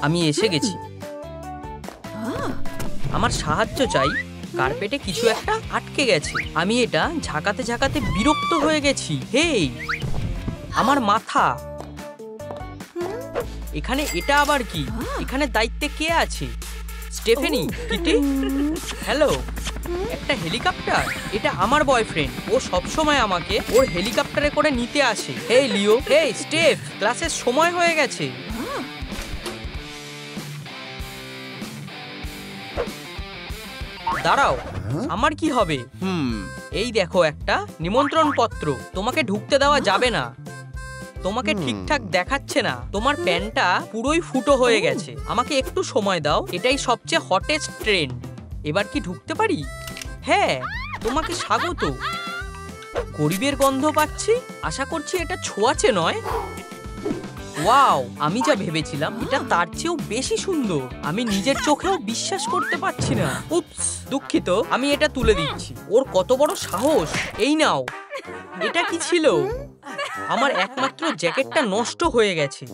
আমি এসে গেছি। আমার সাহায্য চাই। কার্পেটে কিছু একটা আটকে গেছে। আমি এটা ঝাঁকাতে ঝাঁকাতে বিরক্ত হয়ে গেছি। হেই, আমার মাথা। এখানে এটা আবার কি? এখানে দায়িত্বে কে আছে? Stephanie, Kitty? হ্যালো, একটা হেলিকপ্টার? এটা আমার বয়ফ্রেন্ড। ও সবসময় আমাকে ওর হেলিকপ্টারে করে নিতে আসে। হেই লিও, হেই স্টেফ, ক্লাসের সময় হয়ে গেছে। দাঁড়াও, আমার কি হবে? এই দেখো একটা নিমন্ত্রণ পত্র। তোমাকে ঢুকতে দেওয়া যাবে না। তোমাকে ঠিকঠাক দেখাচ্ছে না। তোমার প্যান্টটা পুরোই ফুটো হয়ে গেছে। আমাকে একটু সময় দাও। এটাই সবচেয়ে হটেস্ট ট্রেন্ড। এবার কি ঢুকতে পারি? হ্যাঁ, তোমাকে স্বাগত। গরিবের গন্ধ পাচ্ছি। আশা করছি এটা ছোঁয়াচে নয়। ওয়াও, আমি যা ভেবেছিলাম এটা তার চেয়েও বেশি সুন্দর। আমি নিজের চোখেও বিশ্বাস করতে পারছি না। উপস, দুঃখিত। আমি এটা তুলে দিচ্ছি। ওর কত বড় সাহস! এই নাও। এটা কি ছিল? আমার একমাত্র জ্যাকেটটা নষ্ট হয়ে গেছে।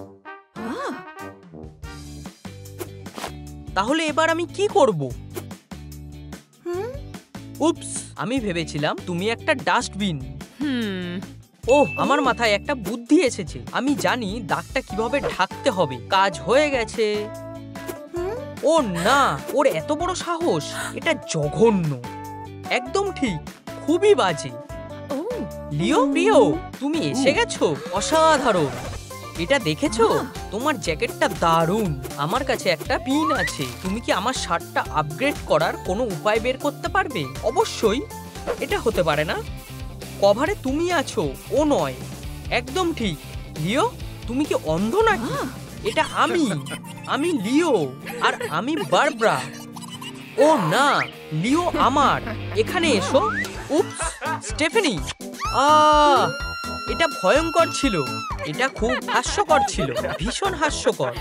তাহলে এবার আমি কি করব? উপস, আমি ভেবেছিলাম তুমি একটা ডাস্টবিন। ওহ, আমার মাথায় একটা বুদ্ধি এসেছে। আমি জানি দাগটা কিভাবে ঢাকতে হবে। কাজ হয়ে গেছে। ও না, ওর এত বড় সাহস! এটা জঘন্য। একদম ঠিক, খুবই বাজে। লিও, প্রিয়, তুমি এসে গেছো। অসাধারণ। এটা দেখেছো? তোমার জ্যাকেটটা দারুণ। আমার কাছে একটা পিন আছে। তুমি কি আমার শার্টটা আপগ্রেড করার কোনো উপায় বের করতে পারবে? অবশ্যই। এটা হতে পারে না। কভারে তুমি আছো, ও নয়। একদম ঠিক। লিও, তুমি কি অন্ধ নাকি? এটা আমি লিও, আর আমি বারব্রা। ও না, লিও আমার। এখানে এসো। উপস, স্টেফেনি। এটা ভয়ঙ্কর ছিল। এটা খুব হাস্যকর ছিল, ভীষণ হাস্যকর।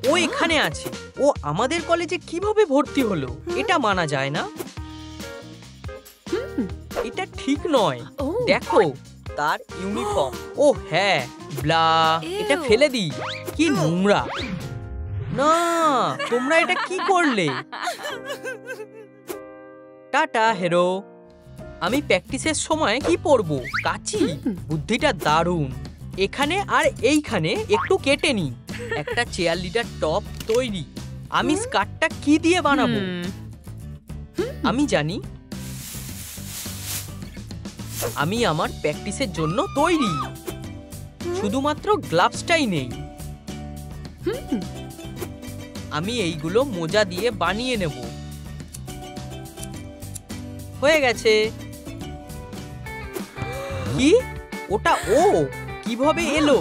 ও এখানে আছে। ও আমাদের কলেজে কিভাবে ভর্তি হলো? এটা মানা যায় না। এটা ঠিক নয়। দেখো তার ইউনিফর্ম। ও হ্যাঁ, ব্লা। এটা ফেলে দিই। কি নোংরা! না, তোমরা এটা কি করলে? টাটা হেরো। আমি প্র্যাকটিসের সময় কি পরবো? কাচি। বুদ্ধিটা দারুণ। এখানে আর এইখানে একটু কেটে নি। একটা চেয়ার লিডার টপ তৈরি। আমি স্কার্টটা কি দিয়ে বানাবো? আমি জানি। আমি আমার প্র্যাকটিসের জন্য তৈরি। শুধুমাত্র গ্লাভসটাই নেই। আমি এইগুলো মোজা দিয়ে বানিয়ে নেব। হয়ে গেছে। কি? ওটা ও কিভাবে এলো?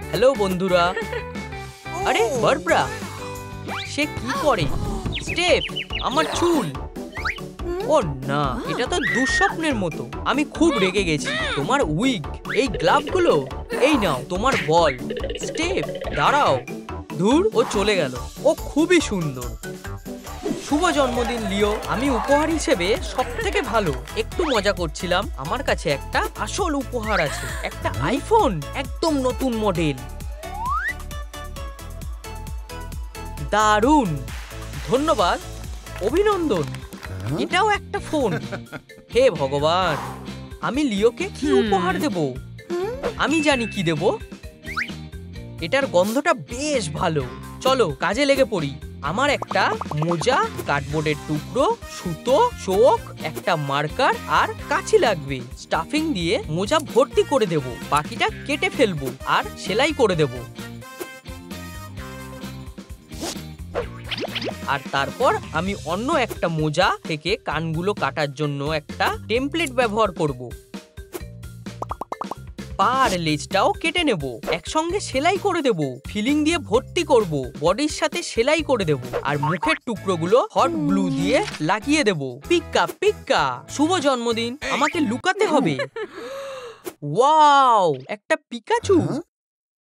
হ্যালো বন্ধুরা। আরে বারব্রা, সে কি করে? স্টেপ, আমার চুল। ও না, এটা তো দুঃস্বপ্নের মতো। আমি খুব রেগে গেছি। তোমার উইগ, এই গ্লাভগুলো। এই নাও তোমার বল। স্টেপ, দাঁড়াও। ধুর, ও চলে গেল। ও খুবই সুন্দর। শুভ জন্মদিন লিও। আমি উপহার হিসেবে সবথেকে ভালো। একটু মজা করছিলাম। আমার কাছে একটা আসল উপহার আছে। একটা আইফোন, একদম নতুন মডেল। দারুণ, ধন্যবাদ, অভিনন্দন। এটাও একটা ফোন। হে ভগবান, আমি লিওকে কি উপহার দেব? আমি জানি কি দেব। এটার গন্ধটা বেশ ভালো। চলো কাজে লেগে পড়ি। আমার একটা মোজা, কার্ডবোর্ডের টুকরো, সুতো, চোখ, একটা মার্কার আর কাঁচি লাগবে। স্টাফিং দিয়ে মোজা ভর্তি করে দেব। বাকিটা কেটে ফেলবো আর সেলাই করে দেব। আর তারপর আমি অন্য একটা মোজা থেকে কানগুলো কাটার জন্য একটা টেমপ্লেট ব্যবহার করব। পা আর লেজটাও কেটে নেব। একসঙ্গে সেলাই করে দেব। ফিলিং দিয়ে ভর্তি করব। বডির সাথে সেলাই করে দেব। আর মুখের টুকরোগুলো হট গ্লু দিয়ে লাগিয়ে দেব। পিক্কা পিক্কা। শুভ জন্মদিন। আমাকে লুকাতে হবে। ওয়াও, একটা পিকাচু।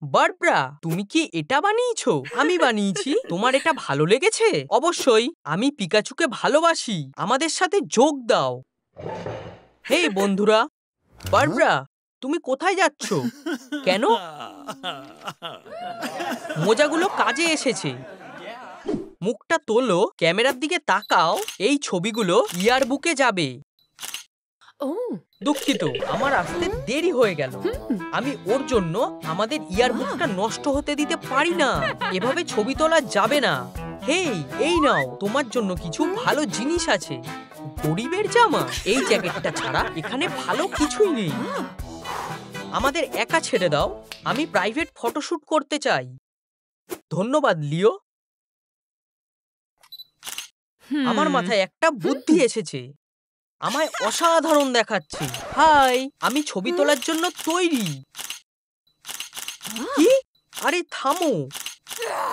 বারব্রা, তুমি কি এটা বানিয়েছো? আমি বানিয়েছি। তোমার এটা ভালো লেগেছে? অবশ্যই, আমি পিকাচুকে ভালোবাসি। আমাদের সাথে যোগ দাও। হেই বন্ধুরা, বারব্রা, তুমি কোথায় যাচ্ছ? কেন? মোজাগুলো কাজে এসেছে। মুখটা তোলো, ক্যামেরার দিকে তাকাও। এই ছবিগুলো ইয়ারবুকে যাবে। দুঃখিত, আমার আসতে দেরি হয়ে গেল। আমি ওর জন্য আমাদের ইয়ারবুকটা নষ্ট হতে দিতে পারি না। এভাবে ছবি তোলা যাবে না। হেই, এই নাও, তোমার জন্য কিছু ভালো জিনিস আছে। গরিবের জামা? এই জ্যাকেটটা ছাড়া এখানে ভালো কিছুই নেই। আমাদের একা ছেড়ে দাও, আমি প্রাইভেট ফটোশুট করতে চাই। ধন্যবাদ লিও। আমার মাথায় একটা বুদ্ধি এসেছে। আমায় অসাধারণ দেখাচ্ছে। হাই, আমি ছবি তোলার জন্য তৈরি। কি? আরে থামো,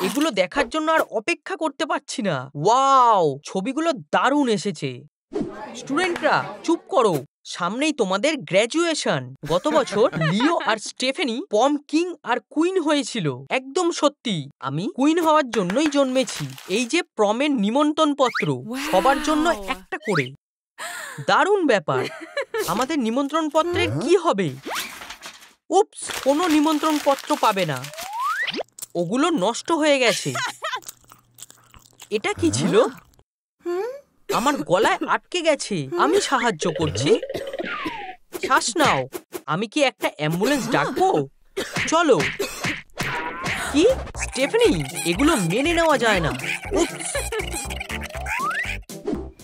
এগুলো দেখার জন্য আর অপেক্ষা করতে পারছি না। ওয়াও, ছবিগুলো দারুণ এসেছে। স্টুডেন্টরা চুপ করো, সামনেই তোমাদের গ্র্যাজুয়েশন। গত বছর লিও আর স্টেফেনি পম কিং আর কুইন হয়েছিল। একদম সত্যি, আমি কুইন হওয়ার জন্যই জন্মেছি। এই যে প্রমের নিমন্ত্রণ পত্র, সবার জন্য একটা করে। দারুণ ব্যাপার। আমাদের নিমন্ত্রণ পত্রের কি হবে? উপস, কোনো নিমন্ত্রণ পত্র পাবে না, ওগুলো নষ্ট হয়ে গেছে। এটা কি ছিল? আমার গলায় আটকে গেছে। আমি সাহায্য করছি। শ্বাস নাও। আমি কি একটা অ্যাম্বুলেন্স ডাকবো? চলো। কি স্টেফেনি, এগুলো মেনে নেওয়া যায় না। উপস।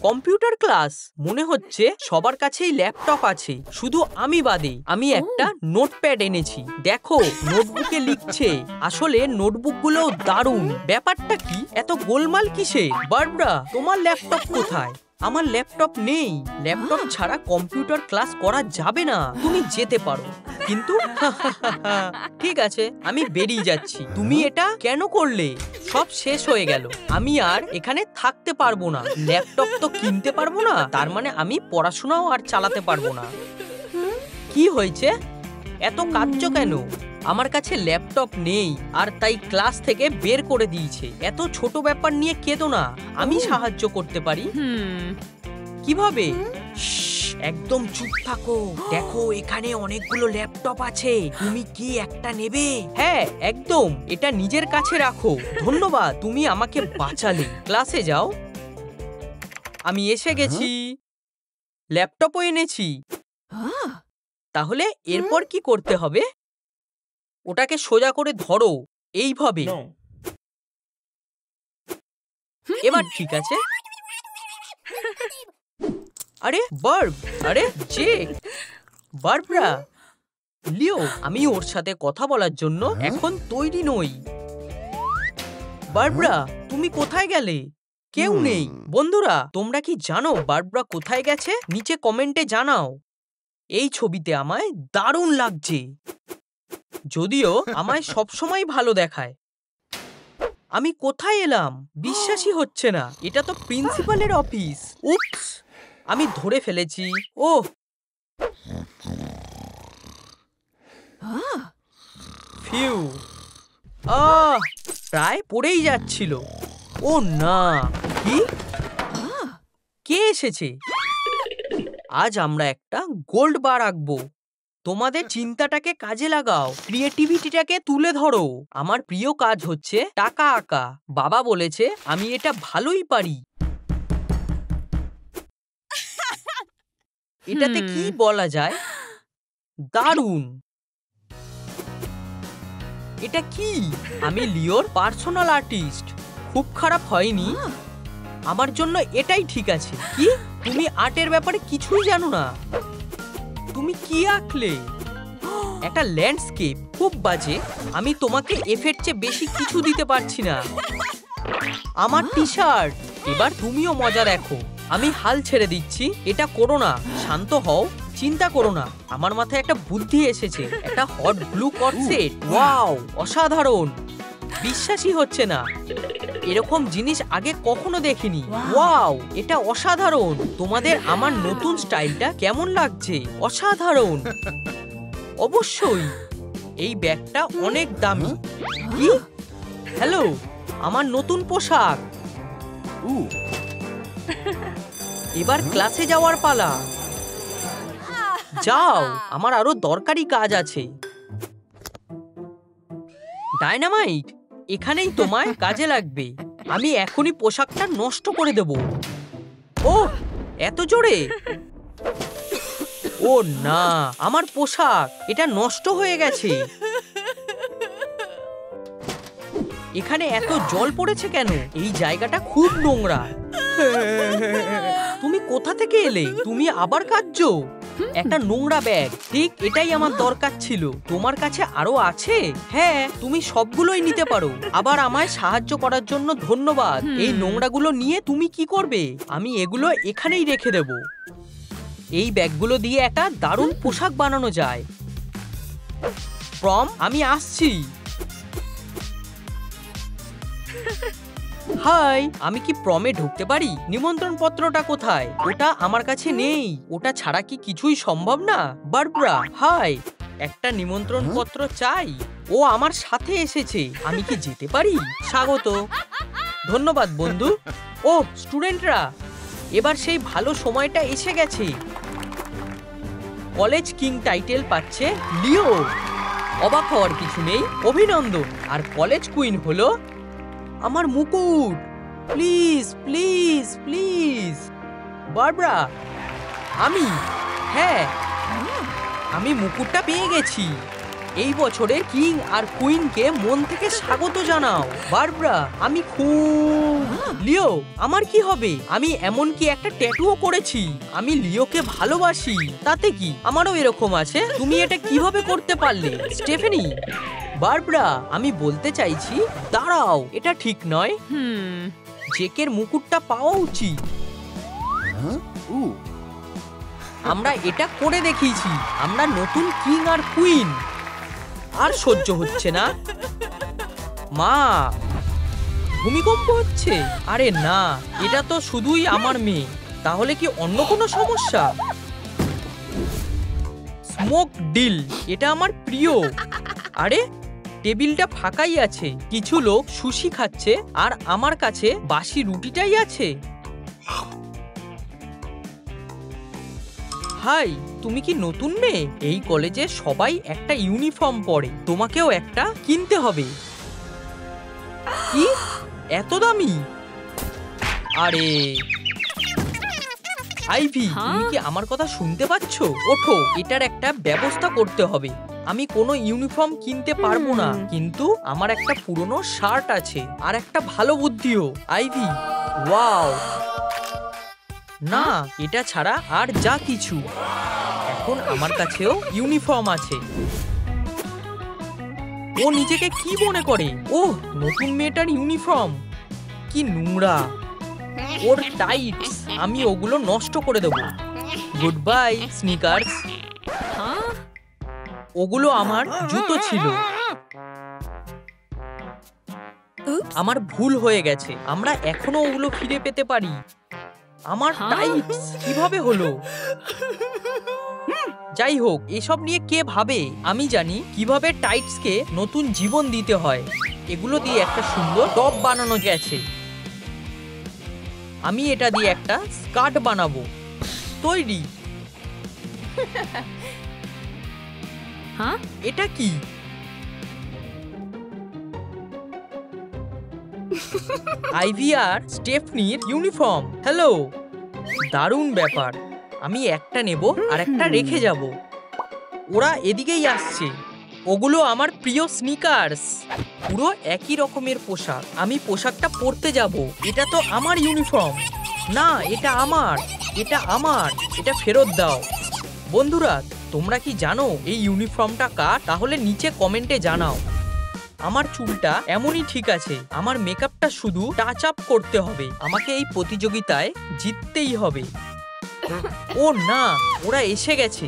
Computer class? মনে হচ্ছে সবার কাছেই ল্যাপটপ আছে, শুধু আমি বাদে। আমি একটা নোটপ্যাড এনেছি, দেখো নোটবুকে লিখছে। আসলে নোটবুকগুলো দারুণ। ব্যাপারটা কি, এত গোলমাল কিসে? বারবারা, তোমার ল্যাপটপ কোথায়? আমার ল্যাপটপ নেই। ল্যাপটপ ছাড়া কম্পিউটার ক্লাস করা যাবে না। তুমি যেতে পারো, কিন্তু ঠিক আছে, আমি বেরিয়ে যাচ্ছি। তুমি এটা কেন করলে? সব শেষ হয়ে গেল। আমি আর এখানে থাকতে পারবো না। ল্যাপটপ তো কিনতে পারবো না, তার মানে আমি পড়াশোনাও আর চালাতে পারবো না। কি হয়েছে? এত কাঁদছো কেন? আমার কাছে ল্যাপটপ নেই, আর তাই ক্লাস থেকে বের করে দিয়েছে। এত ছোট ব্যাপার নিয়ে কেঁদো না, আমি সাহায্য করতে পারি। কিভাবে? একদম চুপ থাকো। দেখো এখানে অনেকগুলো ল্যাপটপ আছে, তুমি কি একটা নেবে? হ্যাঁ একদম, এটা নিজের কাছে রাখো। ধন্যবাদ, তুমি আমাকে বাঁচালে। ক্লাসে যাও। আমি এসে গেছি, ল্যাপটপও এনেছি। তাহলে এরপর কি করতে হবে? ওটাকে সোজা করে ধরো, এইভাবে। এবার ঠিক আছে। আরে বার্ব, আরে জেক, বারবারা, লিও, আমি ওর সাথে কথা বলার জন্য এখন তৈরি নই। বারবারা, তুমি কোথায় গেলে? কেউ নেই। বন্ধুরা, তোমরা কি জানো বারবারা কোথায় গেছে? নিচে কমেন্টে জানাও। এই ছবিতে আমায় দারুণ লাগছে, যদিও আমায় সবসময় ভালো দেখায়। আমি কোথায় এলাম? বিশ্বাসই হচ্ছে না। এটা তো প্রিন্সিপালের অফিস। উপস, আমি ধরে ফেলেছি। ওহ, ফিউ, প্রায় পড়েই যাচ্ছিল। ও না, কি? কে এসেছে? আজ আমরা একটা গোল্ড বার আঁকবো। তোমাদের চিন্তাটাকে কাজে লাগাও, ক্রিয়েটিভিটিটাকে তুলে ধরো। আমার প্রিয় কাজ হচ্ছে টাকা আঁকা। বাবা বলেছে আমি এটা ভালোই পারি। এটাতে কি বলা যায়? দারুণ। এটা কি? আমি লিওর পার্সোনাল আর্টিস্ট। খুব খারাপ হয়নি, আমার জন্য এটাই ঠিক আছে। কি, তুমি আর্টের ব্যাপারে কিছুই জানো না? তুমি কি আঁকলে? একটা ল্যান্ডস্কেপ। খুব বাজে। আমি তোমাকে এফের চেয়ে বেশি কিছু দিতে পারছি না। আমার টি শার্ট। এবার তুমিও মজা দেখো। আমি হাল ছেড়ে দিচ্ছি। এটা করো না, শান্ত হও, চিন্তা করো না। আমার মাথায় একটা বুদ্ধি এসেছে। একটা হট ব্লু কর্সেট। ওয়াও, অসাধারণ। বিশ্বাসই হচ্ছে না, এরকম জিনিস আগে কখনো দেখিনি। ওয়াও, এটা অসাধারণ। তোমাদের আমার নতুন স্টাইলটা কেমন লাগছে? অসাধারণ। অবশ্যই। এই ব্যাগটা অনেক দামি। কি? হ্যালো, আমার নতুন পোশাক। এবার ক্লাসে যাওয়ার পালা। যাও, আমার আরো দরকারি কাজ আছে। ডায়নামাইট, এখানেই তোমায় কাজে লাগবে। আমি এখনই পোশাকটা নষ্ট করে দেব। ওহ, এত জোরে! ও না, আমার পোশাক এটা নষ্ট হয়ে গেছে। এখানে এত জল পড়েছে কেন? এই জায়গাটা খুব নোংরা। তুমি কোথা থেকে এলে? তুমি আবার কাঁদছো? একটা নোংরা ব্যাগ, ঠিক এটাই আমার দরকার ছিল। তোমার কাছে আরো আছে? হ্যাঁ, তুমি সবগুলোই নিতে পারো। আবার আমায় সাহায্য করার জন্য ধন্যবাদ। এই নোংরাগুলো নিয়ে তুমি কি করবে? আমি এগুলো এখানেই রেখে দেব। এই ব্যাগগুলো দিয়ে একটা দারুণ পোশাক বানানো যায়। প্রম, আমি আসছি। হাই, আমি কি প্রমে ঢুকতে পারি? নিমন্ত্রণ পত্রটা কোথায়? ওটা আমার কাছে নেই। ওটা ছাড়া কি কিছুই সম্ভব না? বারবারা, হাই, একটা নিমন্ত্রণ পত্র চাই। ও আমার সাথে এসেছে। আমি কি যেতে পারি? স্বাগত। ধন্যবাদ বন্ধু। ও স্টুডেন্টরা, এবার সেই ভালো সময়টা এসে গেছে। কলেজ কিং টাইটেল পাচ্ছে লিও। অবাক হওয়ার কিছু নেই, অভিনন্দন। আর কলেজ কুইন হলো আমার মুকুট। Please please please. বারবারা, হ্যাঁ, আমি মুকুটটা পেয়ে গেছি। এই বছরের কিং আর কুইনকে মন থেকে স্বাগত জানাও। বারবারা, আমি খুব... লিও, আমার কি হবে? আমি এমনকি একটা ট্যাটুও করেছি। আমি লিওকে ভালোবাসি। তাতে কি? আমারও এরকম আছে। তুমি এটা কিভাবে করতে পারলে, স্টেফেনি? বারবারা, আমি বলতে চাইছি, দাঁড়াও, এটা ঠিক নয়। জেকের মুকুটটা পাওয়া উচিত। আমরা এটা করে দেখিয়েছি। আমরা নতুন কিং আর কুইন। আর সহ্য হচ্ছে না। মা, ভূমিকম্প হচ্ছে। আরে না, এটা তো শুধুই আমার মেয়ে। তাহলে কি অন্য কোনো সমস্যা? স্মোক ডিল, এটা আমার প্রিয়। আরে, টেবিলটা ফাঁকাই আছে। কিছু লোক সুশি খাচ্ছে আর আমার কাছে বাসি রুটিটাই আছে। হাই, তুমি কি নতুন মেয়ে? এই কলেজে সবাই একটা ইউনিফর্ম পরে। তোমাকেও একটা কিনতে হবে। কি? এত দামি? আরে আইভি, তুমি কি আমার কথা শুনতে পাচ্ছ? ওঠো, এটার একটা ব্যবস্থা করতে হবে। আমি কোনো ইউনিফর্ম কিনতে পারবো না, কিন্তু আমার একটা পুরনো শার্ট আছে আর একটা ভালো বুদ্ধিও। Ivy, wow! না, এটা ছাড়া আর যা কিছু। এখন আমার কাছেও ইউনিফর্ম আছে। ও নিজেকে কি মনে করে? ওহ, নতুন মেয়েটার ইউনিফর্ম কি নোংরা। ওর টাইটস, আমি ওগুলো নষ্ট করে দেবো। Goodbye sneakers. ওগুলো আমার জুতো ছিল। আমার ভুল হয়ে গেছে। আমরা এখনো ওগুলো ফিরে পেতে পারি। আমার টাইটস কিভাবে হলো? যাই হোক, এসব নিয়ে কে ভাবে? আমি জানি কিভাবে টাইটসকে নতুন জীবন দিতে হয়। এগুলো দিয়ে একটা সুন্দর টপ বানানো গেছে। আমি এটা দিয়ে একটা স্কার্ট বানাবো। তৈরি। এটা কি? আইভি আর স্টেফনির ইউনিফর্ম। হ্যালো, দারুণ ব্যাপার। আমি একটা নেব আর একটা রেখে যাব। ওরা এদিকেই আসছে। ওগুলো আমার প্রিয় স্নিকার্স। পুরো একই রকমের পোশাক। আমি পোশাকটা পরতে যাব। এটা তো আমার ইউনিফর্ম না। এটা আমার, এটা আমার। এটা ফেরত দাও। বন্ধুরা, তোমরা কি জানো এই ইউনিফর্মটা কার? তাহলে নিচে কমেন্টে জানাও। আমার চুলটা এমনই ঠিক আছে। আমার মেকআপটা শুধু টাচ আপ করতে হবে। আমাকে এই প্রতিযোগিতায় জিততেই হবে। ও না, ওরা এসে গেছে।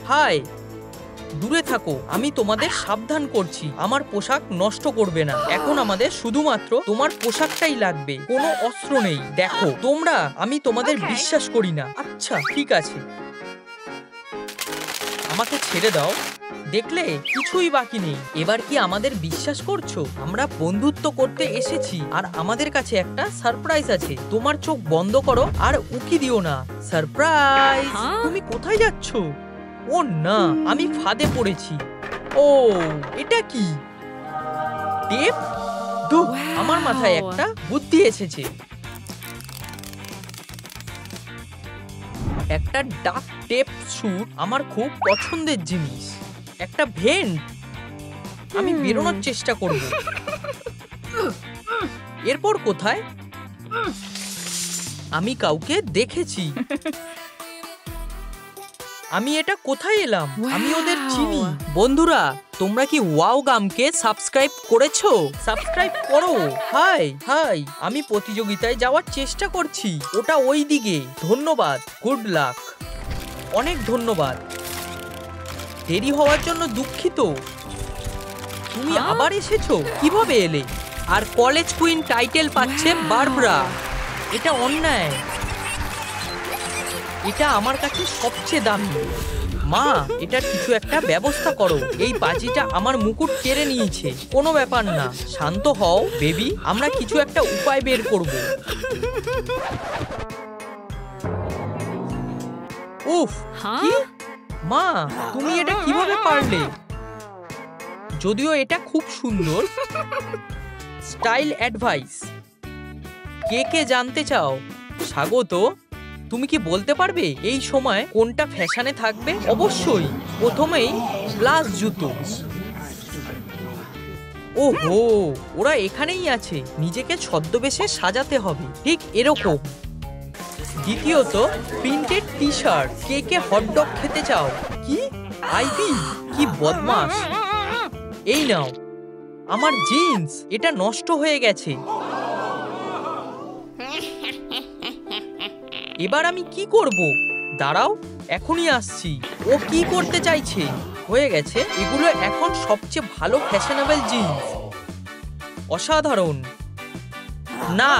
হাই, দূরে থাকো। আমি তোমাদের সাবধান করছি। আমার পোশাক নষ্ট করবে না। এখন আমাদের শুধুমাত্র তোমার পোশাকটাই লাগবে। কোনো অস্ত্র নেই। দেখো তোমরা, আমি তোমাদের বিশ্বাস করি না। আচ্ছা ঠিক আছে, আমাকে ছেড়ে দাও। দেখলে, কিছুই বাকি নেই। এবার কি আমাদের বিশ্বাস করছো? আমরা বন্ধুত্ব করতে এসেছি আর আমাদের কাছে একটা সারপ্রাইজ আছে। তোমার চোখ বন্ধ করো আর উকি দিও না। সারপ্রাইজ! তুমি কোথায় যাচ্ছ? ও না, আমি ফাঁদে পড়েছি। ও, এটা কি? টেপ? ধুর, আমার মাথায় একটা বুদ্ধি এসেছে। একটা ডাক টেপ স্যুট আমার খুব পছন্দের জিনিস। একটা ভেন্ট। আমি বেরোনোর চেষ্টা করব। এরপর কোথায়? আমি কাউকে দেখেছি। আমি এটা কোথায় এলাম? আমি ওদের চিনি। বন্ধুরা, তোমরা কি ওয়াও গামকে সাবস্ক্রাইব করেছো? সাবস্ক্রাইব করো। হাই হাই, আমি প্রতিযোগিতায় যাওয়ার চেষ্টা করছি। ওটা ওই দিকে। ধন্যবাদ। Good luck. অনেক ধন্যবাদ। দেরি হওয়ার জন্য দুঃখিত। তুমি আবার এসেছো? কিভাবে এলে? আর কলেজ কুইন টাইটেল পাচ্ছে বারবারা। এটা অন্যায়। এটা আমার কাছে সবচেয়ে দামি। মা, এটার কিছু একটা ব্যবস্থা করো। এই বাজিটা আমার মুকুট কেড়ে নিয়েছে। কোনো ব্যাপার না, শান্ত হও বেবি। আমরা কিছু একটা উপায় বের করব। উফ, কি? মা, তুমি এটা কিভাবে পারলে? যদিও এটা খুব সুন্দর। Style advice. কে কে জানতে চাও? স্বাগত। তুমি কি বলতে পারবে এই সময় কোনটা ফ্যাশনে থাকবে? অবশ্যই। প্রথমেই গ্লাস জুতো। ওহো, ওরা এখানেই আছে। নিজেকে ছদ্মবেশে সাজাতে হবে, ঠিক এরকম। দ্বিতীয়ত প্রিন্টেড টি শার্ট। কে কে হটডগ খেতে চাও? কি? আইভি, কি বদমাশ। এই নাও আমার জিন্স। এটা নষ্ট হয়ে গেছে। এবার আমি কি করব? দাঁড়াও, এখনই আসছি। ও কি করতে চাইছে? হয়ে গেছে। এগুলো এখন সবচেয়ে ভালো ফ্যাশনেবল জিন্স। অসাধারণ। না,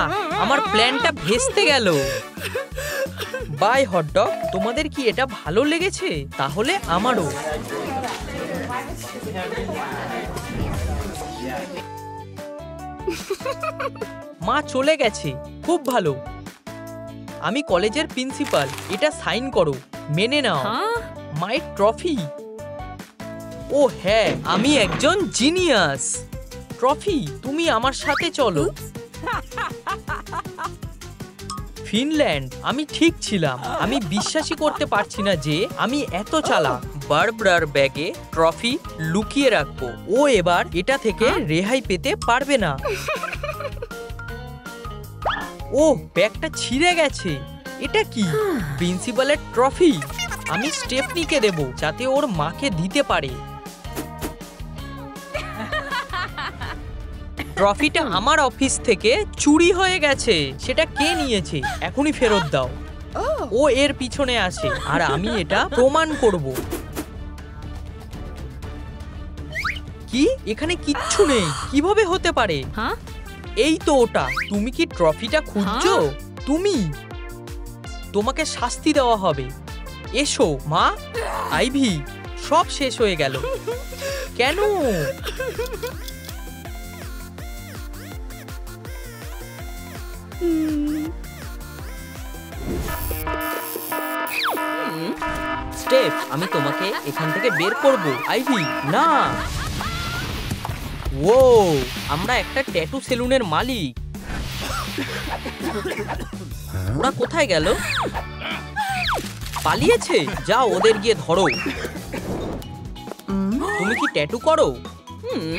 আমার প্ল্যানটা ভেস্তে গেল। Bye hot dog. তোমাদের কি এটা ভালো লেগেছে? তাহলে আমারও। মা চলে গেছে। খুব ভালো। আমি কলেজের প্রিন্সিপাল। এটা সাইন করো। মেনে নাও। মাই ট্রফি। ও হ্যাঁ, আমি একজন জিনিয়াস। ট্রফি, তুমি আমার সাথে চলো। ফিনল্যান্ড। আমি ঠিক ছিলাম। আমি বিশ্বাসই করতে পারছি না যে আমি এত চালাক। বারবারার ব্যাগে ট্রফি লুকিয়ে রাখবো। ও এবার এটা থেকে রেহাই পেতে পারবে না। ও, ব্যাগটা ছিঁড়ে গেছে। এটা কি? প্রিন্সিপালের ট্রফি। আমি স্টেফনিকে দেব যাতে ওর মাকে দিতে পারে। ট্রফিটা আমার অফিস থেকে চুরি হয়ে গেছে। সেটা কে নিয়েছে? এখনই ফেরত দাও। ও এর পিছনে আছে আর আমি এটা প্রমাণ করব। কি? এখানে কিচ্ছু নেই। কিভাবে হতে পারে? এই তো ওটা। তুমি কি ট্রফিটা খুঁজছো? তুমি? তোমাকে শাস্তি দেওয়া হবে। এসো মা। আইভি, সব শেষ হয়ে গেল। কেন? স্টেপ, আমি তোমাকে এখান থেকে বের করব। আইভি, না। ও, আমরা একটা ট্যাটু সেলুনের মালিক। ওরা কোথায় গেল? পালিয়েছে? যাও ওদের গিয়ে ধরো। তুমি কি ট্যাটু করো?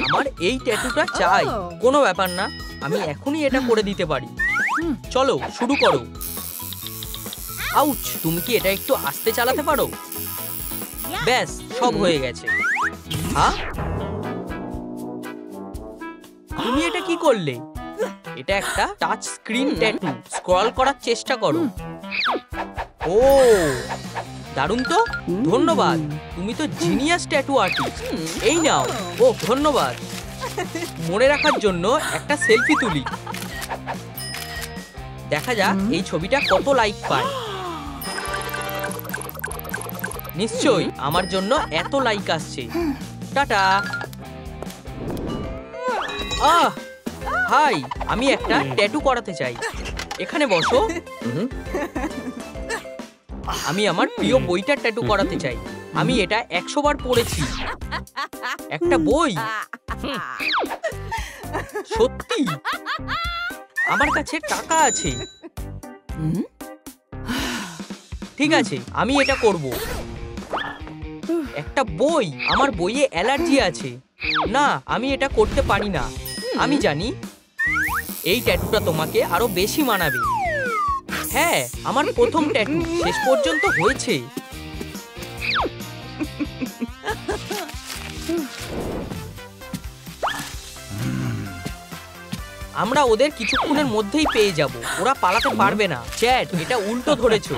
আমার এই ট্যাটুটা চাই। কোনো ব্যাপার না, আমি এখনই এটা করে দিতে পারি। চলো শুরু করো। আউচ, তুমি কি এটা একটু আস্তে চালাতে পারো? ব্যাস, সব হয়ে গেছে। হ্যাঁ, তুমি এটা কি করলে? এটা একটা টাচ স্ক্রিন ট্যাটু। স্ক্রল করার চেষ্টা করো। ও, দারুণ তো। ধন্যবাদ। তুমি তো জিনিয়াস ট্যাটু আর্টিস্ট। এই নাও। ও, ধন্যবাদ। মনে রাখার জন্য একটা সেলফি তুলি। দেখা যাক এই ছবিটা কত লাইক পায়। নিশ্চয়ই আমার জন্য এত লাইক আসছে। টাটা। আহ, হাই, আমি একটা ট্যাটু করাতে চাই। এখানে বসো। আমি আমার প্রিয় বইটার ট্যাটু করাতে চাই। আমি এটা 100 বার পড়েছি। একটা বই? সত্যি? আমার কাছে টাকা আছে। ঠিক আছে, আমি এটা করব। একটা বই? আমার বইয়ে অ্যালার্জি আছে। না, আমি এটা করতে পারি না। আমি জানি এই ট্যাটুটা তোমাকে আরো বেশি মানাবে। হ্যাঁ, আমার প্রথম ট্যাটু শেষ পর্যন্ত হয়েছে। আমরা ওদের কিছুক্ষণের মধ্যেই পেয়ে যাব। ওরা পালাতে পারবে না। চ্যাট, এটা উল্টো ধরেছো।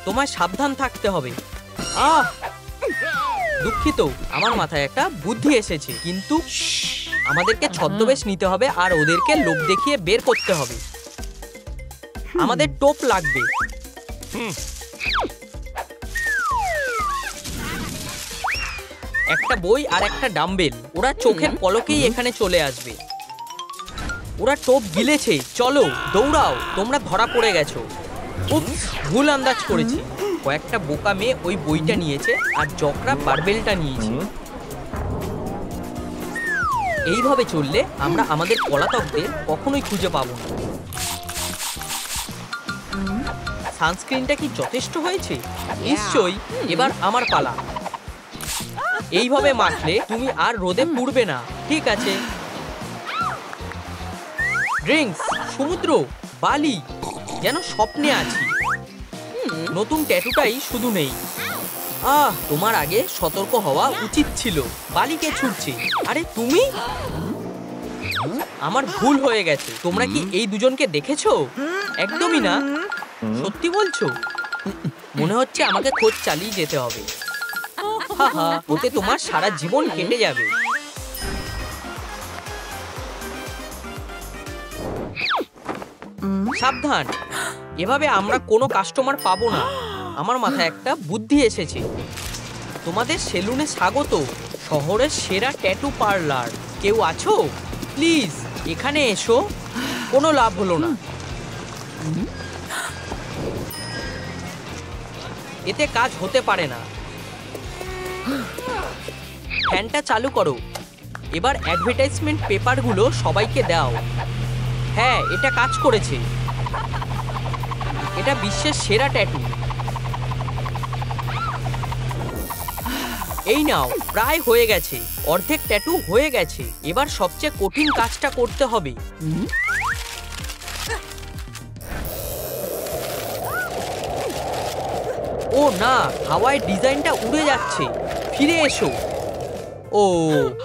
তোমায় সাবধান থাকতে হবে। আহ, দুঃখিত, আমার মাথায় একটা বুদ্ধি এসেছে। কিন্তু আমাদেরকে ছদ্মবেশ নিতে হবে আর ওদেরকে লোক দেখিয়ে বের করতে হবে। আমাদের টোপ লাগবে। একটা বই আর একটা ডাম্বেল। ওরা চোখের পলকেই এখানে চলে আসবে। ওরা টোপ গিলেছে। চলো, দৌড়াও। তোমরা ধরা পড়ে গেছো। উপস, ভুল আন্দাজ করেছি। কয়েকটা বোকা মেয়ে ওই বইটা নিয়েছে আর জকরা বারবেলটা নিয়েছে। এইভাবে চললে আমরা আমাদের পলাতকদের কখনোই খুঁজে পাবো না। সানস্ক্রিনটা কি যথেষ্ট হয়েছে? নিশ্চয়ই। এবার আমার পালা। এইভাবে মাখলে তুমি আর রোদে পুড়বে না। ঠিক আছে। ড্রিঙ্কস, সমুদ্র, বালি, যেন স্বপ্নে আছি। নতুন ট্যাটুটাই শুধু নেই। তোমার আগে সতর্ক হওয়া উচিত ছিল। বালিকে ছুটছে। আরে তুমি? আমার ভুল হয়ে গেছে। তোমরা কি এই দুজনকে দেখেছো? একদমই না। সত্যি বলছো? মনে হচ্ছে আমাকে খোঁজ চালিয়ে যেতে হবে। হাহা, ওতে তোমার সারা জীবন কেটে যাবে। সাবধান, এভাবে আমরা কোনো কাস্টমার পাবো না। আমার মাথায় একটা বুদ্ধি এসেছে। তোমাদের সেলুনে স্বাগত, শহরের সেরা ট্যাটু পার্লার। কেউ আছো? প্লিজ এখানে এসো। কোনো লাভ হলো না। এতে কাজ হতে পারে না। ফ্যানটা চালু করো। এবার অ্যাডভার্টাইজমেন্ট পেপারগুলো সবাইকে দাও। হ্যাঁ, এটা কাজ করেছে। এটা বিশ্বের সেরা ট্যাটু। এই নাও, প্রায় হয়ে গেছে। অর্ধেক ট্যাটু হয়ে গেছে। এবার সবচেয়ে কঠিন কাজটা করতে হবে। ও না, হাওয়ায় ডিজাইনটা উড়ে যাচ্ছে। ফিরে এসো। ও,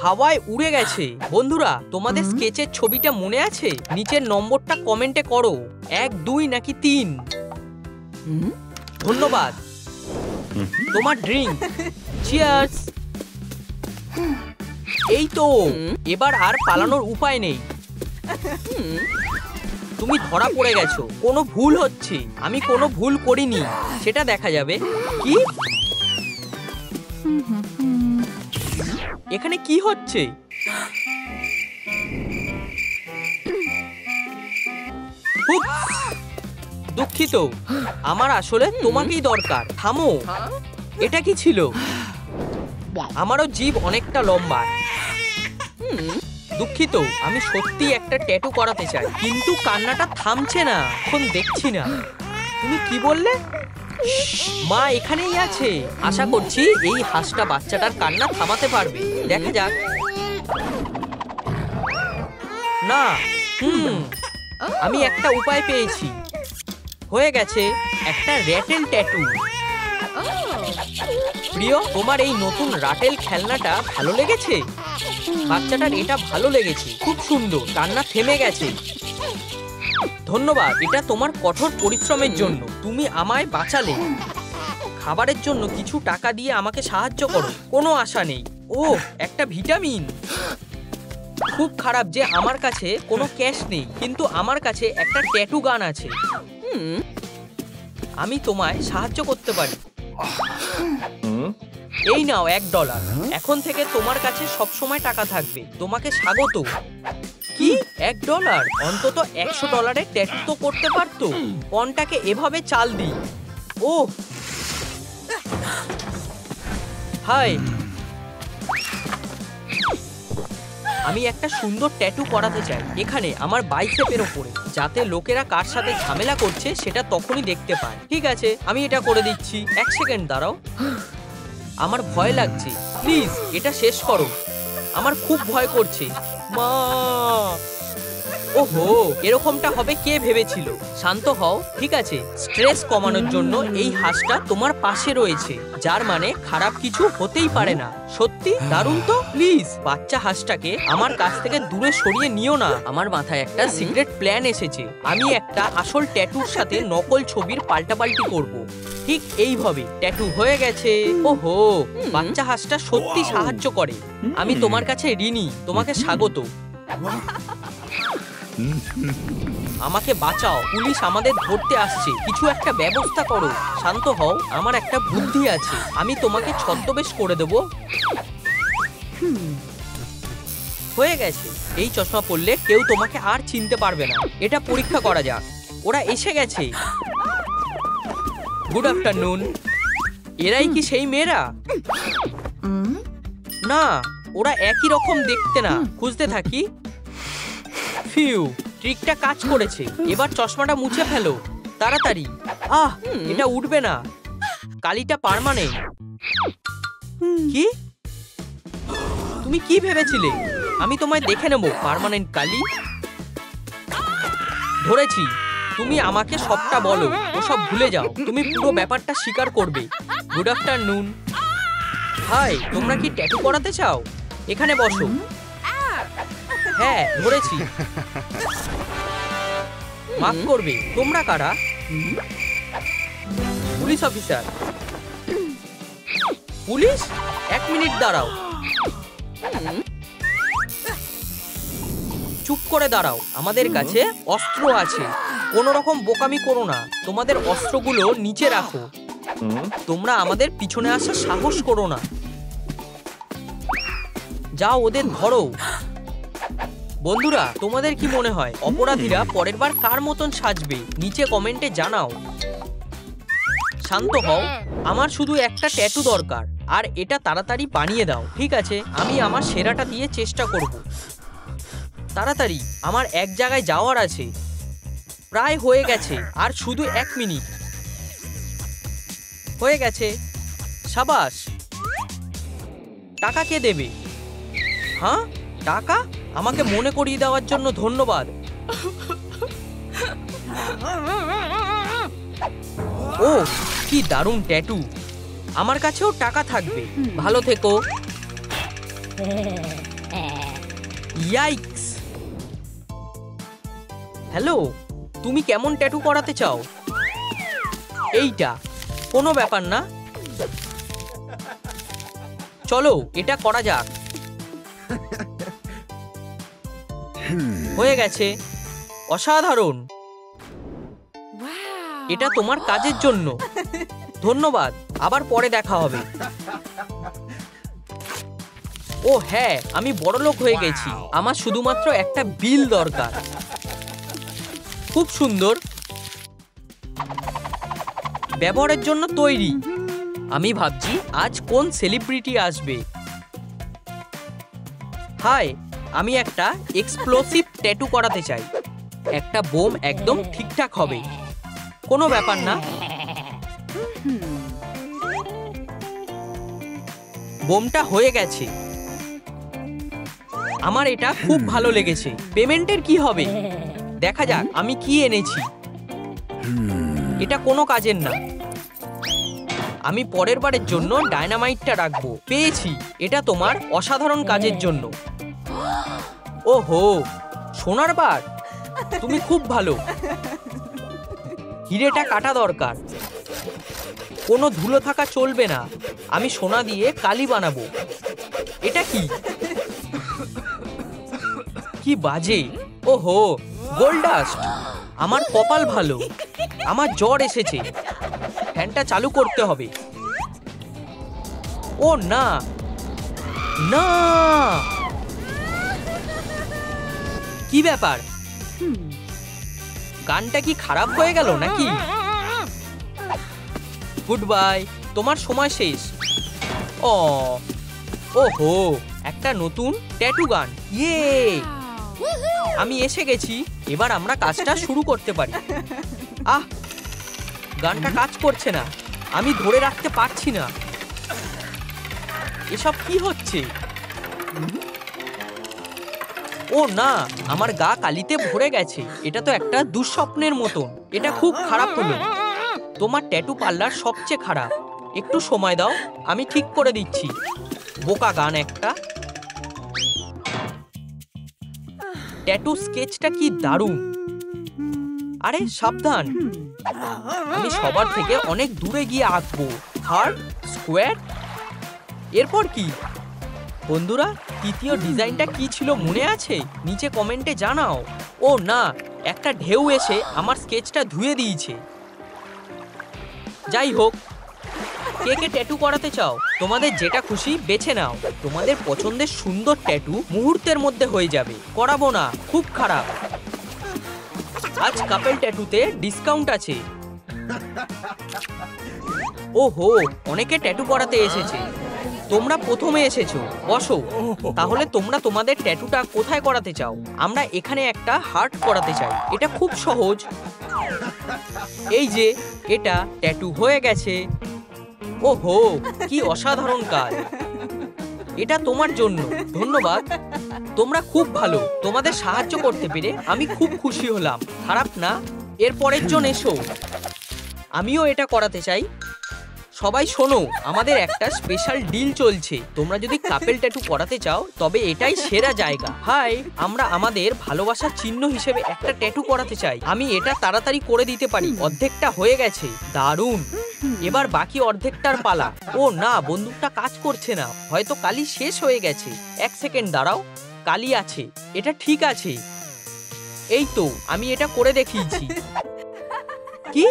হাওয়ায় উড়ে গেছে। বন্ধুরা, তোমাদের স্কেচের ছবিটা মনে আছে? নিচের নম্বরটা কমেন্টে করো। 1, 2 নাকি 3। ধন্যবাদ। তোমার ড্রিঙ্ক। চিয়ার্স। এই তো, এবার আর পালানোর উপায় নেই। তুমি ধরা পড়ে গেছো। কোনো ভুল হচ্ছে। আমি কোনো ভুল করিনি, সেটা দেখা যাবে। কি? এখানে কি হচ্ছে? দুঃখিত, আমার আসলে তোমাকেই দরকার। থামো। এটা কি ছিল? আমারও জিভ অনেকটা লম্বা। দুঃখিত, আমি সত্যি একটা ট্যাটু করাতে চাই, কিন্তু কান্নাটা থামছে না। এখন দেখছি না। তুমি কি বললে? মা এখানেই আছে। আশা করছি এই হাঁসটা বাচ্চাটার কান্না থামাতে পারবে। দেখা যাক। না, আমি একটা উপায় পেয়েছি। হয়ে গেছে, একটা র্যাটেল ট্যাটু। প্রিয়, তোমার এই নতুন রাটেল খেলনাটা ভালো লেগেছে? বাচ্চাটার এটা ভালো লেগেছে। খুব সুন্দর। কান্না থেমে গেছে। ধন্যবাদ, এটা তোমার কঠোর পরিশ্রমের জন্য। তুমি আমায় বাঁচালে। খাবারের জন্য কিছু টাকা দিয়ে আমাকে সাহায্য করো। কোনো আশা নেই। ও, একটা ভিটামিন। খুব খারাপ যে আমার কাছে কোনো ক্যাশ নেই, কিন্তু আমার কাছে একটা ট্যাটু গান আছে। আমি তোমায় সাহায্য করতে পারি। এই নাও $1। এখন থেকে তোমার কাছে সব সময় টাকা থাকবে। তোমাকে স্বাগত। কি? $1? অন্তত $100 ট্যাটু তো করতে পারতো। পণটাকে এভাবে চাল দিই। ও, হাই, আমি একটা সুন্দর ট্যাটু করাতে চাই এখানে আমার বাইসেপের ওপরে, যাতে লোকেরা কার সাথে ঝামেলা করছে সেটা তখনই দেখতে পায়। ঠিক আছে, আমি এটা করে দিচ্ছি। 1 সেকেন্ড দাঁড়াও, আমার ভয় লাগছে, প্লিজ এটা শেষ করো, আমার খুব ভয় করছে। মা, ওহো, এরকমটা হবে কে ভেবেছিল? শান্ত হও, ঠিক আছে। স্ট্রেস কমানোর জন্য এই হাঁসটা তোমার পাশে রয়েছে, যার মানে খারাপ কিছু হতেই পারে না। সত্যি দারুণ তো। প্লিজ বাচ্চা হাঁসটাকে আমার কাছ থেকে দূরে সরিয়ে নিও না। আমার মাথায় একটা সিক্রেট প্ল্যান এসেছে। আমি একটা আসল ট্যাটুর সাথে নকল ছবির পাল্টাপাল্টি করব। ঠিক এইভাবে। ট্যাটু হয়ে গেছে। ওহো, বাচ্চা হাঁসটা সত্যি সাহায্য করে। আমি তোমার কাছে ঋণী। তোমাকে স্বাগত। আমাকে বাঁচাও, পুলিশ আমাদের ধরতে আসছে, কিছু একটা ব্যবস্থা করো। শান্ত হও, আমার একটা বুদ্ধি আছে। আমি তোমাকে ছদ্মবেশ করে দেব। হয়ে গেছে। এই চশমা পরলে কেউ তোমাকে আর চিনতে পারবে না। এটা পরীক্ষা করা যাক। ওরা এসে গেছে। Good afternoon. এরাই কি সেই মেয়েরা? না, ওরা একই রকম দেখতে না। খুঁজতে থাকি। ফিউ, ট্রিকটা কাজ করেছে। এবার চশমাটা মুছে ফেলো তাড়াতাড়ি। এটা উঠবে না। কালিটা পার্মানেন্ট। কি? তুমি কি ভেবেছিলে আমি তোমায় দেখে নেব? পার্মানেন্ট কালি? ধরেছি। তুমি আমাকে সবটা বলো, ওসব ভুলে যাও। তুমি পুরো ব্যাপারটা স্বীকার করবে। Good afternoon. হাই, তোমরা কি ট্যাটু করাতে চাও? এখানে বসো। হ্যাঁ, ধরেছি। মাফ করবে। তোমরা কারা? Police officer. পুলিশ? 1 মিনিট দাঁড়াও। চুপ করে দাঁড়াও। আমাদের কাছে অস্ত্র আছে। কোনো রকম বোকামি করো না। তোমাদের অস্ত্রগুলো নিচে রাখো। তোমরা আমাদের পিছনে আসার সাহস করো না। যাও, ওদের ধরো। বন্ধুরা, তোমাদের কি মনে হয় অপরাধীরা পরের বার কার মতন সাজবে? নিচে কমেন্টে জানাও। শান্ত হও, আমার শুধু একটা ট্যাটু দরকার, আর এটা তাড়াতাড়ি বানিয়ে দাও। ঠিক আছে, আমি আমার সেরাটা দিয়ে চেষ্টা করব। তাড়াতাড়ি, আমার এক জায়গায় যাওয়ার আছে। প্রায় হয়ে গেছে, আর শুধু 1 মিনিট। হয়ে গেছে। সাবাস। টাকা কে দেবে? হ্যাঁ, টাকা? আমাকে মনে করিয়ে দেওয়ার জন্য ধন্যবাদ। ও, কি দারুণ ট্যাটু। আমার কাছেও টাকা থাকবে। ভালো থেকো। ইয়াইক্স। হ্যালো, তুমি কেমন ট্যাটু করাতে চাও? এইটা কোনো ব্যাপার না। চলো, এটা করা যাক। হয়ে গেছে। অসাধারণ। এটা তোমার কাজের জন্য ধন্যবাদ। আবার পরে দেখা হবে। ও হ্যাঁ, আমি বড়লোক হয়ে গেছি। আমার শুধুমাত্র একটা বিল দরকার। খুব সুন্দর। ব্যবহারের জন্য তৈরি। আমি ভাবছি আজ কোন সেলিব্রিটি আসবে। হাই, আমি একটা এক্সপ্লোসিভ ট্যাটু করাতে চাই। একটা বোম একদম ঠিকঠাক হবে। কোনো ব্যাপার না। বোমটা হয়ে গেছে। আমার এটা খুব ভালো লেগেছে। পেমেন্টের কি হবে? দেখা যাক আমি কি এনেছি। এটা কোনো কাজের না। আমি পরের বারের জন্য ডায়নামাইটটা রাখবো। পেয়েছি। এটা তোমার অসাধারণ কাজের জন্য। ওহো, সোনার বার। তুমি খুব ভালো। হিরেটা কাটা দরকার। কোনো ধুলো থাকা চলবে না। আমি সোনা দিয়ে কালি বানাবো। এটা কি? কি বাজে। ওহো, গোল্ড ডাস্ট। আমার কপাল ভালো। আমার জ্বর এসেছে। ফ্যানটা চালু করতে হবে। ও না, না। কি ব্যাপার? গানটা কি খারাপ হয়ে গেল নাকি? গুড বাই, তোমার সময় শেষ। ও ওহো, একটা নতুন ট্যাটু গান। ইয়ে, আমি এসে গেছি। এবার আমরা কাজটা শুরু করতে পারি। আহ, গানটা কাজ করছে না। আমি ধরে রাখতে পারছি না। এসব কি হচ্ছে? ও না, আমার গা কালিতে ভরে গেছে। এটা তো একটা দুঃস্বপ্নের মতন। এটা খুব খারাপ হলো। তোমার ট্যাটু পার্লার সবচেয়ে খারাপ। একটু সময় দাও, আমি ঠিক করে দিচ্ছি। বোকা গান একটা। ট্যাটু স্কেচটা কি দারুণ। আরে সাবধান, আমি সবার থেকে অনেক দূরে গিয়ে আঁকবো। হার্ট, স্কোয়ার, এরপর কি? বন্ধুরা, তৃতীয় ডিজাইনটা কি ছিল মনে আছে? নিচে কমেন্টে জানাও। ও না, একটা ঢেউ এসে আমার স্কেচটা ধুয়ে দিয়েছে। যাই হোক, কে কে ট্যাটু করাতে চাও? তোমাদের যেটা খুশি বেছে নাও। তোমাদের পছন্দের সুন্দর ট্যাটু মুহূর্তের মধ্যে হয়ে যাবে। করাবো না, খুব খারাপ। আজ কাপল ট্যাটুতে ডিসকাউন্ট আছে। ওহো, অনেকে ট্যাটু করাতে এসেছে। তোমরা প্রথমে এসেছো, বসো। তাহলে তোমরা তোমাদের ট্যাটুটা কোথায় করাতে চাও? আমরা এখানে একটা হার্ট করাতে চাই। এটা খুব সহজ। এই যে, এটা ট্যাটু হয়ে গেছে। ওহো, কি অসাধারণ কাজ। এটা তোমার জন্য। ধন্যবাদ, তোমরা খুব ভালো। তোমাদের সাহায্য করতে পেরে আমি খুব খুশি হলাম। খারাপ না। এর পরের জন এসো। আমিও এটা করাতে চাই। সবাই শোনো, আমাদের একটা স্পেশাল ডিল চলছে। তোমরা যদি কাপল ট্যাটু করাতে চাও তবে এটাই সেরা জায়গা। হাই, আমরা আমাদের ভালোবাসার চিহ্ন হিসেবে একটা ট্যাটু করাতে চাই। আমি এটা তাড়াতাড়ি করে দিতে পারি। অর্ধেকটা হয়ে গেছে। দারুণ। এবার বাকি অর্ধেকটার পালা। ও না, বন্দুকটা কাজ করছে না। হয়তো কালি শেষ হয়ে গেছে। এক সেকেন্ড দাঁড়াও, কালি আছে। এটা ঠিক আছে। এই তো, আমি এটা করে দেখিয়েছি। কি?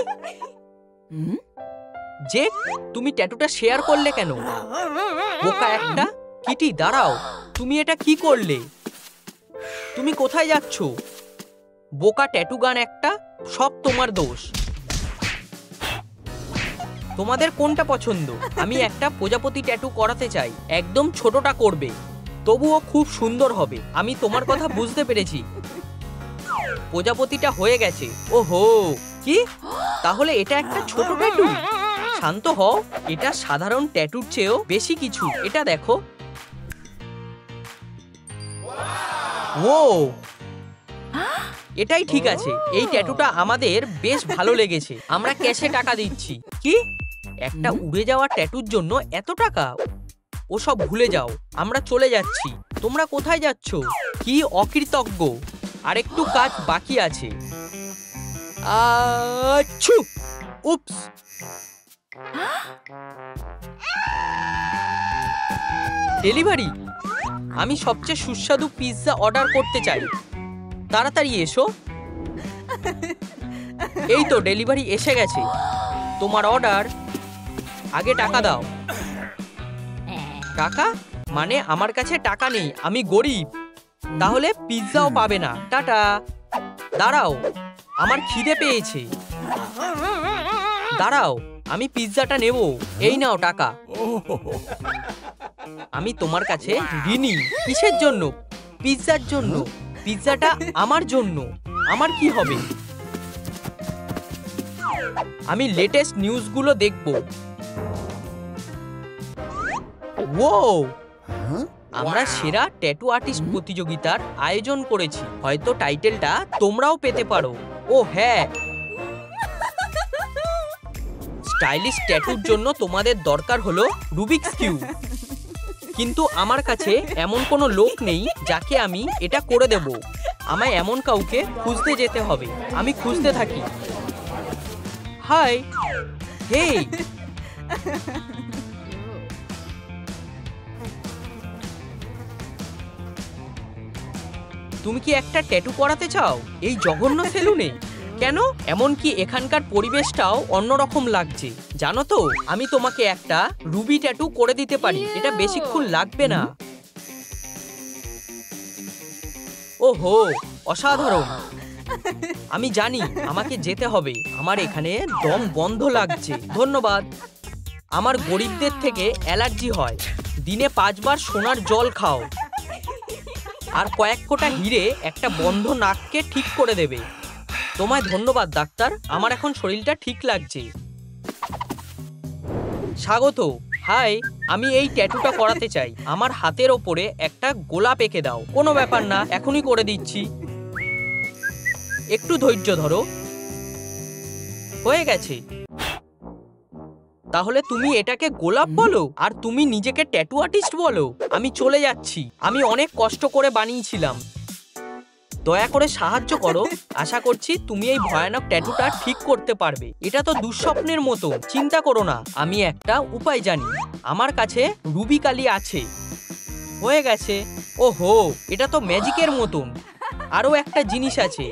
যে, তুমি ট্যাটুটা শেয়ার করলে কেন? বোকা একটা। কিটি, দাঁড়াও, তুমি এটা কি করলে? তুমি কোথায় যাচ্ছ? বোকা ট্যাটু গান একটা। সব তোমার দোষ। তোমাদের কোনটা পছন্দ? আমি একটা প্রজাপতি ট্যাটু করাতে চাই। একদম ছোটটা করবে, তবুও খুব সুন্দর হবে। আমি তোমার কথা বুঝতে পেরেছি। প্রজাপতিটা হয়ে গেছে। ওহো, কি? তাহলে এটা একটা ছোট ট্যাটু? শান্ত হও, এটা সাধারণ ট্যাটুর চেয়েও বেশি কিছু। এটা দেখো। ও, এটাই ঠিক আছে। এই ট্যাটুটা আমাদের বেশ ভালো লেগেছে। আমরা ক্যাশে টাকা দিচ্ছি। কি? একটা উড়ে যাওয়া ট্যাটুর জন্য এত টাকা? ওসব ভুলে যাও, আমরা চলে যাচ্ছি। তোমরা কোথায় যাচ্ছ? কি অকৃতজ্ঞ। আরেকটু কাজ বাকি আছে। আচ্ছু, উপস। ডেলিভারি। আমি সবচেয়ে সুস্বাদু পিৎজা অর্ডার করতে চাই। তাড়াতাড়ি এসো। এই তো, ডেলিভারি এসে গেছে। তোমার অর্ডার। আগে টাকা দাও। টাকা? মানে আমার কাছে টাকা নেই, আমি গরিব। তাহলে পিৎজাও পাবে না। টাটা। দাঁড়াও, আমার খিদে পেয়েছে। দাঁড়াও, আমি পিৎজাটা নেব। এই নাও টাকা। আমি তোমার কাছে ঋণী। কিসের জন্য? পিৎজার জন্য। পিৎজাটা আমার জন্য। আমার কি হবে? আমি লেটেস্ট নিউজগুলো দেখব। ও, আমরা সেরা ট্যাটু আর্টিস্ট প্রতিযোগিতার আয়োজন করেছি। হয়তো টাইটেলটা তোমরাও পেতে পারো। ও হ্যাঁ, স্টাইলিশ ট্যাটুর জন্য তোমাদের দরকার হলো রুবিক্স কিউব। কিন্তু আমার কাছে এমন কোনো লোক নেই যাকে আমি এটা করে দেব। আমায় এমন কাউকে খুঁজতে যেতে হবে। আমি খুঁজতে থাকি। হাই, হেই। তুমি কি একটা ট্যাটু করাতে চাও এই জঘন্য সেলুনে? কেন? এমনকি এখানকার পরিবেশটাও অন্যরকম লাগছে। জানো তো, আমি তোমাকে একটা রুবি ট্যাটু করে দিতে পারি। এটা বেশিক্ষণ লাগবে না। ওহো, অসাধারণ। আমি জানি আমাকে যেতে হবে। আমার এখানে দম বন্ধ লাগছে। ধন্যবাদ। আমার গরিবদের থেকে অ্যালার্জি হয়। দিনে 5 বার সোনার জল খাও, আর কয়েক কোটা হিরে একটা বন্ধ নাককে ঠিক করে দেবে। তোমায় ধন্যবাদ ডাক্তার, আমার এখন শরীরটা ঠিক লাগছে। স্বাগত। হাই, আমি এই ট্যাটুটা করাতে চাই। আমার হাতের ওপরে একটা গোলাপ এঁকে দাও। কোনো ব্যাপার না, এখনই করে দিচ্ছি। একটু ধৈর্য ধরো। হয়ে গেছে। তাহলে তুমি এটাকে গোলাপ বলো আর তুমি নিজেকে ট্যাটু আর্টিস্ট বলো? আমি চলে যাচ্ছি। আমি অনেক কষ্ট করে বানিয়েছিলাম। দয়া করে সাহায্য করো। আশা করছি তুমি এই ভয়ানক ট্যাটুটা ঠিক করতে পারবে। এটা তো দুঃস্বপ্নের মতো। চিন্তা করো না, আমি একটা উপায় জানি। আমার কাছে রুবি কালি আছে। হয়ে গেছে। ওহো, এটা তো ম্যাজিকের মতন। আরও একটা জিনিস আছে।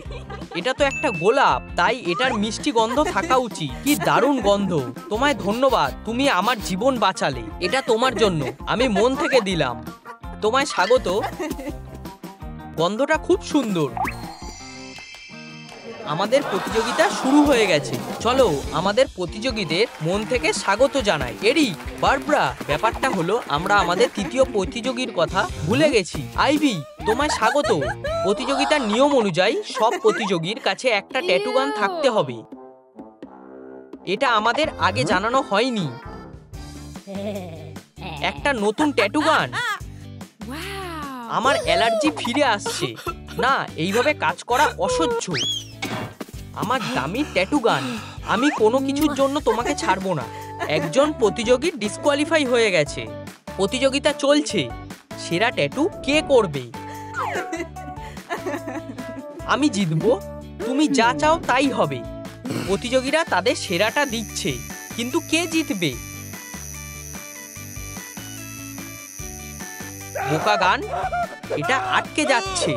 এটা তো একটা গোলাপ, তাই এটার মিষ্টি গন্ধ থাকা উচিত। কি দারুণ গন্ধ! তোমায় ধন্যবাদ, তুমি আমার জীবন বাঁচালে। এটা তোমার জন্য, আমি মন থেকে দিলাম। তোমায় স্বাগত। গন্ধটা খুব সুন্দর। আমাদের প্রতিযোগিতা শুরু হয়ে গেছে। চলো আমাদের প্রতিযোগীদের মন থেকে স্বাগত জানাই। এরিক, বারবারা, ব্যাপারটা হলো আমরা আমাদের তৃতীয় প্রতিযোগীর কথা ভুলে গেছি। আইভি, তোমায় স্বাগত। প্রতিযোগিতার নিয়ম অনুযায়ী সব প্রতিযোগীর কাছে একটা ট্যাটু গান থাকতে হবে। এটা আমাদের আগে জানানো হয়নি। একটা নতুন ট্যাটু গান। আমার অ্যালার্জি ফিরে আসছে। না, এইভাবে কাজ করা অসহ্য। আমার দামি ট্যাটু গান। আমি কোনো কিছুর জন্য তোমাকে ছাড়বো না। একজন প্রতিযোগী ডিসকোয়ালিফাই হয়ে গেছে। প্রতিযোগিতা চলছে। সেরা ট্যাটু কে করবে? আমি জিতবো। তুমি যা চাও তাই হবে। প্রতিযোগীরা তাদের সেরাটা দিচ্ছে, কিন্তু কে জিতবে? বোকা গান, এটা আটকে যাচ্ছে।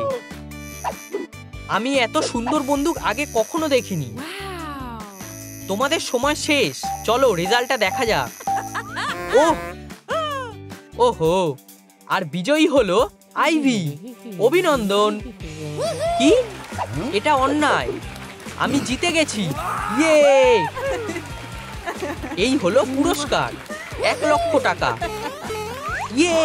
আমি এত সুন্দর বন্দুক আগে কখনো দেখিনি। তোমাদের সময় শেষ। চলো রেজাল্টটা দেখা যাক। ওহো, আর বিজয়ী হলো আইভি। অভিনন্দন। কি? এটা অন্যায়। আমি জিতে গেছি। ইয়ে! এই হলো পুরস্কার, 1 লক্ষ টাকা। ইয়ে!